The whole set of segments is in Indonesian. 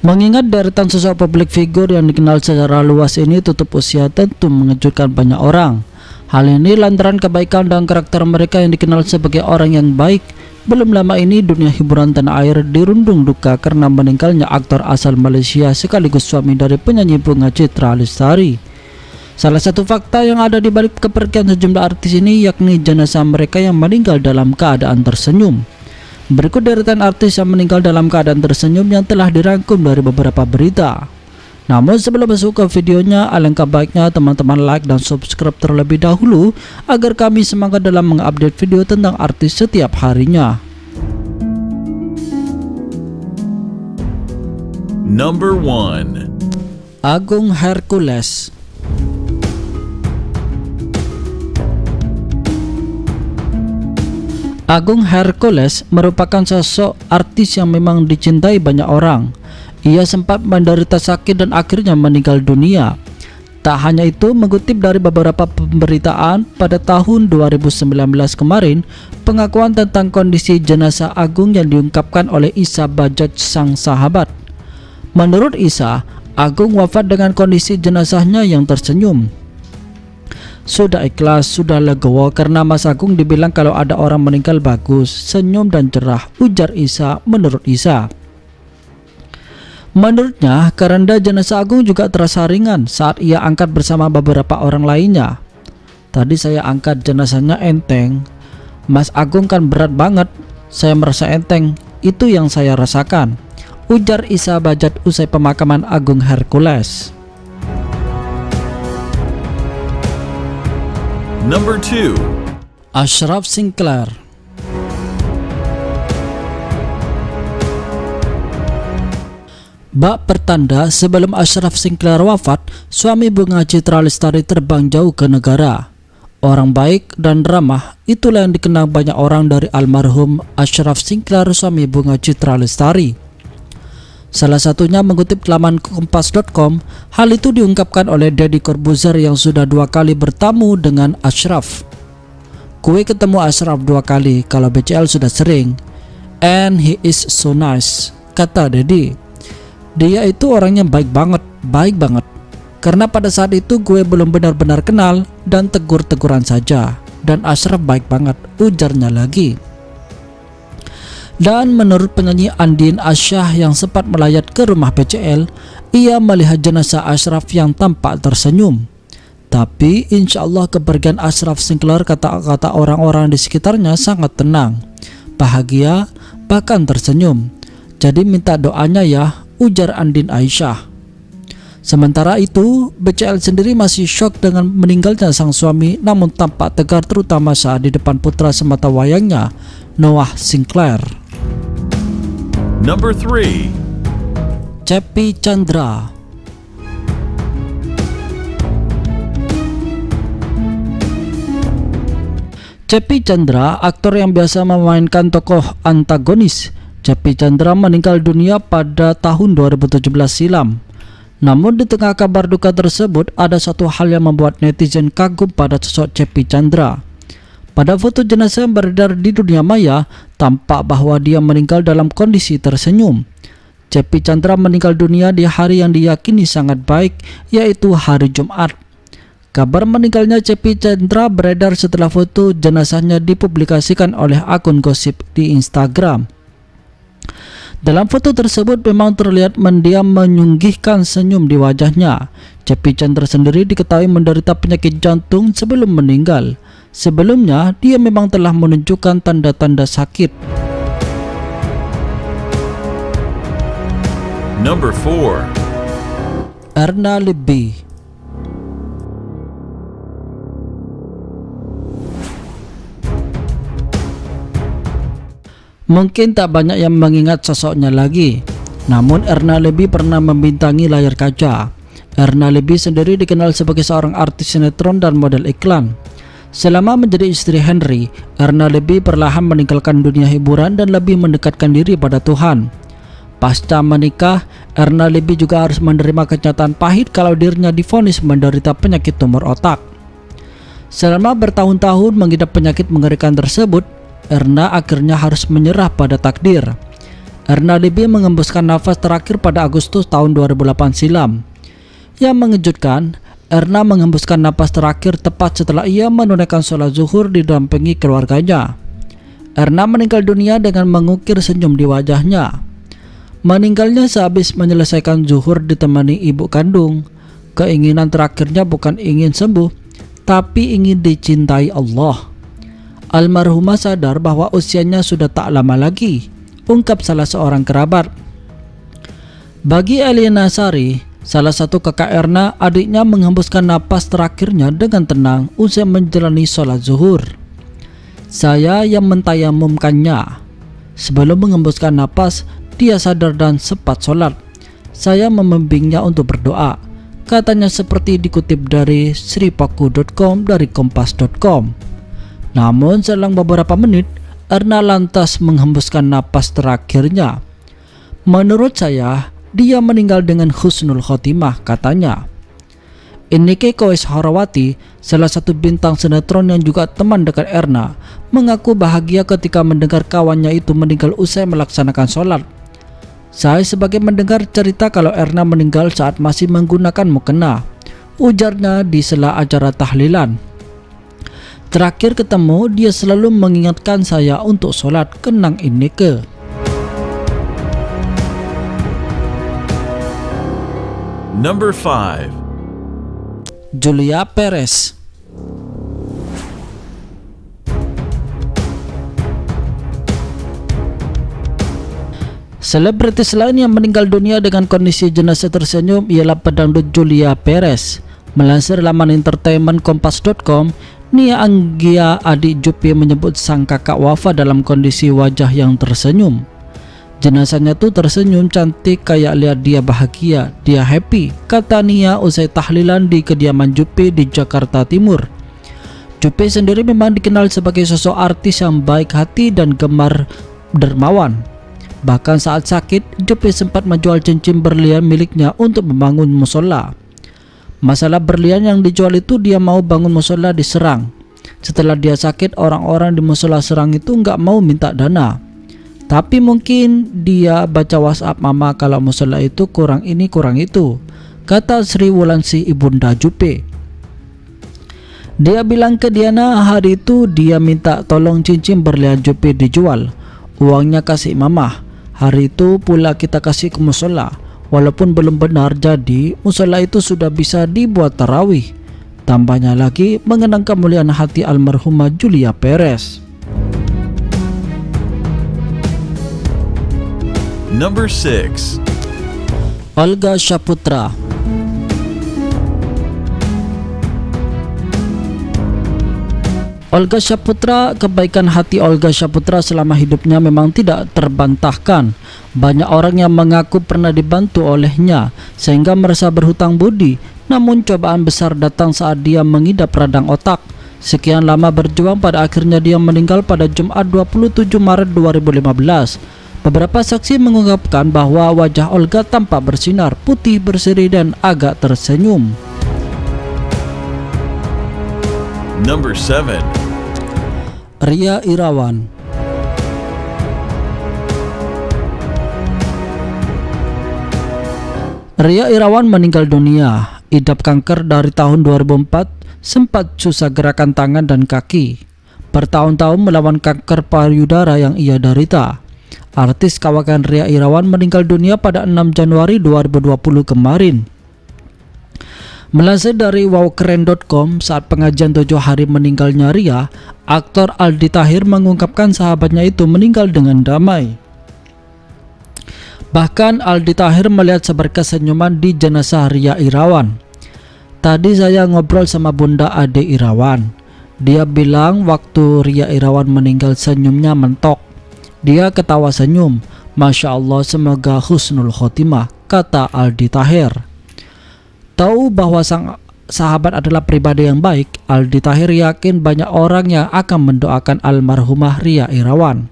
Mengingat deretan sosok publik figur yang dikenal secara luas ini tutup usia tentu mengejutkan banyak orang. Hal ini lantaran kebaikan dan karakter mereka yang dikenal sebagai orang yang baik. Belum lama ini dunia hiburan tanah air dirundung duka karena meninggalnya aktor asal Malaysia sekaligus suami dari penyanyi Bunga Citra Lestari. Salah satu fakta yang ada di balik kepergian sejumlah artis ini yakni jenazah mereka yang meninggal dalam keadaan tersenyum. Berikut deretan artis yang meninggal dalam keadaan tersenyum yang telah dirangkum dari beberapa berita. Namun sebelum masuk ke videonya, alangkah baiknya teman-teman like dan subscribe terlebih dahulu agar kami semangat dalam mengupdate video tentang artis setiap harinya. Number 1. Agung Hercules. Agung Hercules merupakan sosok artis yang memang dicintai banyak orang. Ia sempat menderita sakit dan akhirnya meninggal dunia. Tak hanya itu, mengutip dari beberapa pemberitaan, pada tahun 2019 kemarin, pengakuan tentang kondisi jenazah Agung yang diungkapkan oleh Isa Bajaj sang sahabat. Menurut Isa, Agung wafat dengan kondisi jenazahnya yang tersenyum. Sudah ikhlas, sudah legowo karena Mas Agung dibilang kalau ada orang meninggal bagus, senyum dan cerah, ujar Isa. Menurut Isa, menurutnya keranda jenazah Agung juga terasa ringan saat ia angkat bersama beberapa orang lainnya. Tadi saya angkat jenazahnya enteng, Mas Agung kan berat banget, saya merasa enteng, itu yang saya rasakan, ujar Isa Bajaj usai pemakaman Agung Hercules. Number 2. Ashraf Sinclair. Bak pertanda sebelum Ashraf Sinclair wafat, suami Bunga Citra Lestari terbang jauh ke negara. Orang baik dan ramah, itulah yang dikenal banyak orang dari almarhum Ashraf Sinclair, suami Bunga Citra Lestari. Salah satunya mengutip laman kompas.com, hal itu diungkapkan oleh Deddy Corbuzier yang sudah 2 kali bertamu dengan Ashraf. Kue ketemu Ashraf 2 kali, kalau BCL sudah sering. And he is so nice, kata Deddy. Dia itu orangnya baik banget. Karena pada saat itu gue belum benar-benar kenal dan tegur-teguran saja. Dan Ashraf baik banget, ujarnya lagi. Dan menurut penyanyi Andien Asyah yang sempat melayat ke rumah BCL, ia melihat jenazah Ashraf yang tampak tersenyum. Tapi insya Allah kepergian Ashraf Sinclair, kata-kata orang-orang di sekitarnya, sangat tenang, bahagia, bahkan tersenyum. Jadi minta doanya ya, ujar Andien Aisyah. Sementara itu, BCL sendiri masih syok dengan meninggalnya sang suami, namun tampak tegar terutama saat di depan putra semata wayangnya, Noah Sinclair. Number 3. Cepi Chandra. Cepi Chandra, aktor yang biasa memainkan tokoh antagonis. Cepi Chandra meninggal dunia pada tahun 2017 silam. Namun di tengah kabar duka tersebut, ada satu hal yang membuat netizen kagum pada sosok Cepi Chandra. Pada foto jenazah yang beredar di dunia maya, tampak bahwa dia meninggal dalam kondisi tersenyum. Cepi Chandra meninggal dunia di hari yang diyakini sangat baik, yaitu hari Jumat. Kabar meninggalnya Cepi Chandra beredar setelah foto jenazahnya dipublikasikan oleh akun gosip di Instagram. Dalam foto tersebut memang terlihat mendiam menyunggihkan senyum di wajahnya. Cepi Chandra sendiri diketahui menderita penyakit jantung sebelum meninggal. Sebelumnya, dia memang telah menunjukkan tanda-tanda sakit. Number 4. Erna Lebih. Mungkin tak banyak yang mengingat sosoknya lagi, namun Erna Lebih pernah membintangi layar kaca. Erna Lebih sendiri dikenal sebagai seorang artis sinetron dan model iklan. Selama menjadi istri Henry, Erna Lebih perlahan meninggalkan dunia hiburan dan lebih mendekatkan diri pada Tuhan. Pasca menikah, Erna Lebih juga harus menerima kenyataan pahit kalau dirinya divonis menderita penyakit tumor otak. Selama bertahun-tahun mengidap penyakit mengerikan tersebut, Erna akhirnya harus menyerah pada takdir. Erna Libby mengembuskan nafas terakhir pada Agustus tahun 2008 silam. Yang mengejutkan, Erna mengembuskan napas terakhir tepat setelah ia menunaikan sholat zuhur didampingi keluarganya. Erna meninggal dunia dengan mengukir senyum di wajahnya. Meninggalnya sehabis menyelesaikan zuhur ditemani ibu kandung. Keinginan terakhirnya bukan ingin sembuh, tapi ingin dicintai Allah. Almarhumah sadar bahwa usianya sudah tak lama lagi, ungkap salah seorang kerabat. Bagi Elina Sari, salah satu kakak Erna, adiknya menghembuskan napas terakhirnya dengan tenang usai menjalani sholat zuhur. Saya yang mentayamumkannya. Sebelum menghembuskan napas, dia sadar dan sempat sholat. Saya membimbingnya untuk berdoa, katanya seperti dikutip dari sripaku.com dari kompas.com. Namun selang beberapa menit, Erna lantas menghembuskan napas terakhirnya. Menurut saya, dia meninggal dengan husnul khotimah, katanya. Inneke Koesherawati, salah satu bintang sinetron yang juga teman dekat Erna, mengaku bahagia ketika mendengar kawannya itu meninggal usai melaksanakan sholat. Saya sebagai mendengar cerita kalau Erna meninggal saat masih menggunakan mukena, ujarnya di sela acara tahlilan. Terakhir ketemu, dia selalu mengingatkan saya untuk sholat, kenang Inneke. Number 5. Julia Perez. Selebritis lain yang meninggal dunia dengan kondisi jenazah tersenyum ialah pedangdut Julia Perez. Melansir laman entertainment kompas.com, Nia Anggia, adik Juppie, menyebut sang kakak wafat dalam kondisi wajah yang tersenyum. Jenazahnya tuh tersenyum cantik, kayak lihat dia bahagia, dia happy, kata Nia usai tahlilan di kediaman Juppie di Jakarta Timur. Juppie sendiri memang dikenal sebagai sosok artis yang baik hati dan gemar dermawan. Bahkan saat sakit, Juppie sempat menjual cincin berlian miliknya untuk membangun musola. Masalah berlian yang dijual itu, dia mau bangun musola di Serang. Setelah dia sakit, orang-orang di musola Serang itu nggak mau minta dana. Tapi mungkin dia baca WhatsApp mama kalau musola itu kurang ini kurang itu, kata Sri Wulansi, ibunda Juppie. Dia bilang ke Diana hari itu dia minta tolong cincin berlian Juppie dijual. Uangnya kasih mama. Hari itu pula kita kasih ke musola. Walaupun belum benar jadi, musola itu sudah bisa dibuat tarawih. Tambahnya lagi mengenang kemuliaan hati almarhumah Julia Perez. Number 6. Olga Saputra. Olga Saputra, kebaikan hati Olga Saputra selama hidupnya memang tidak terbantahkan. Banyak orang yang mengaku pernah dibantu olehnya sehingga merasa berhutang budi. Namun cobaan besar datang saat dia mengidap radang otak. Sekian lama berjuang, pada akhirnya dia meninggal pada Jumat 27 Maret 2015. Beberapa saksi mengungkapkan bahwa wajah Olga tampak bersinar, putih berseri dan agak tersenyum. Number 7. Ria Irawan. Ria Irawan meninggal dunia. Idap kanker dari tahun 2004, sempat susah gerakan tangan dan kaki. Bertahun-tahun melawan kanker payudara yang ia derita. Artis kawakan Ria Irawan meninggal dunia pada 6 Januari 2020 kemarin. Melansir dari wowkeren.com, saat pengajian 7 hari meninggalnya Ria, aktor Aldi Tahir mengungkapkan sahabatnya itu meninggal dengan damai. Bahkan Aldi Tahir melihat seberkas senyuman di jenazah Ria Irawan. Tadi saya ngobrol sama Bunda Ade Irawan. Dia bilang waktu Ria Irawan meninggal senyumnya mentok. Dia ketawa senyum. Masya Allah, semoga husnul khotimah, kata Aldi Tahir. Tahu bahwa sang sahabat adalah pribadi yang baik, Aldi Tahir yakin banyak orang yang akan mendoakan almarhumah Ria Irawan.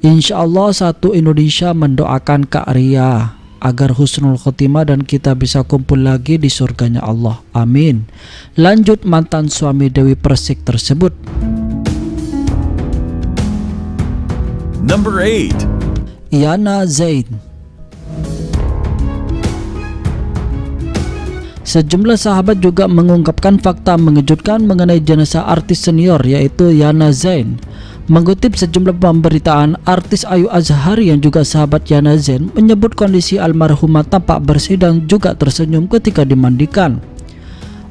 Insya Allah satu Indonesia mendoakan Kak Ria agar husnul khotimah dan kita bisa kumpul lagi di surganya Allah. Amin. Lanjut mantan suami Dewi Persik tersebut. Number 8. Yana Zain. Sejumlah sahabat juga mengungkapkan fakta mengejutkan mengenai jenazah artis senior yaitu Yana Zain. Mengutip sejumlah pemberitaan, artis Ayu Azhari yang juga sahabat Yana Zain menyebut kondisi almarhumah tampak bersih dan juga tersenyum ketika dimandikan.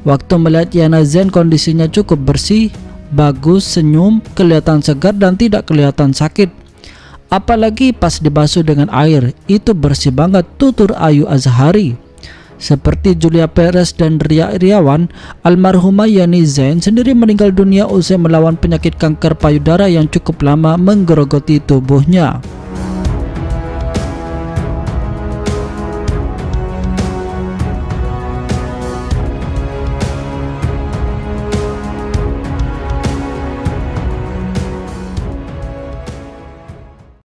Waktu melihat Yana Zain kondisinya cukup bersih, bagus, senyum, kelihatan segar dan tidak kelihatan sakit. Apalagi pas dibasuh dengan air, itu bersih banget, tutur Ayu Azhari. Seperti Julia Perez dan Ria Iriawan, almarhumah Yani Zain sendiri meninggal dunia usai melawan penyakit kanker payudara yang cukup lama menggerogoti tubuhnya.